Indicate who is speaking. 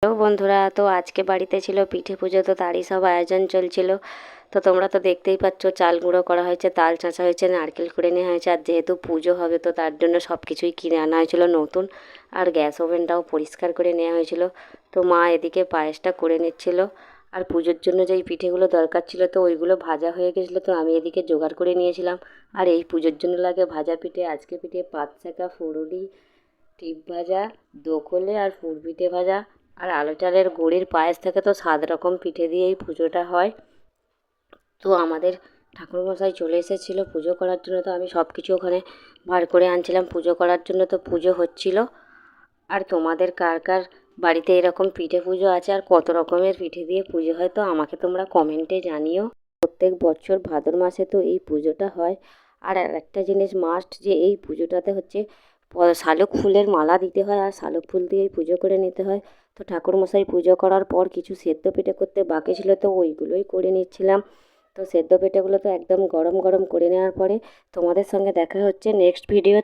Speaker 1: Hello বন্ধুরা, তো আজকে বাড়িতে ছিল পিঠে পুজো, তো তারই সব আয়োজন চলছিল। তো তোমরা তো দেখতেই পাচ্ছ, চাল গুঁড়ো করা হয়েছে, তাল চাঁচা হয়েছে, নারকেল কুড়ে নেওয়া হয়েছে। আর যেহেতু পুজো হবে তো তার জন্য সব কিছুই কিনে আনা হয়েছিল নতুন। আর গ্যাস ওভেনটাও পরিষ্কার করে নেওয়া হয়েছিল। তো মা এদিকে পায়েসটা করে নিচ্ছিল। আর পুজোর জন্য যেই পিঠেগুলো দরকার ছিল তো ওইগুলো ভাজা হয়ে গেছিলো, তো আমি এদিকে জোগাড় করে নিয়েছিলাম। আর এই পুজোর জন্য লাগে ভাজা পিঠে। আজকে পিঠে পাতশাঁকা, ফুরুলি, টিপ ভাজা, দোকলে আর পুর পিঠে ভাজা। আর আলু চালের গুড়ির পায়েস থেকে তো 7 রকম পিঠে দিয়েই পুজোটা হয়। তো আমাদের ঠাকুরমশাই চলে এসেছিলো পুজো করার জন্য, তো আমি সব কিছু ওখানে বার করে আনছিলাম পুজো করার জন্য। তো পুজো হচ্ছিল। আর তোমাদের কার কার বাড়িতে এরকম পিঠে পুজো আছে আর কত রকমের পিঠে দিয়ে পুজো হয় তো আমাকে তোমরা কমেন্টে জানিও। প্রত্যেক বছর ভাদ্র মাসে তো এই পুজোটা হয়। আর একটা জিনিস মাস্ট, যে এই পুজোটাতে হচ্ছে শালুক ফুলের মালা দিতে হয় আর শালুক ফুল দিয়েই পুজো করে নিতে হয়। তো ঠাকুরমশাই পুজো করার পর কিছু সেদ্ধ পিঠে করতে বাকি ছিল, তো ওইগুলোই করে নিচ্ছিলাম। তো সেদ্ধ পিঠেগুলো তো একদম গরম গরম করে নেওয়ার পরে তোমাদের সঙ্গে দেখা হচ্ছে নেক্সট ভিডিও।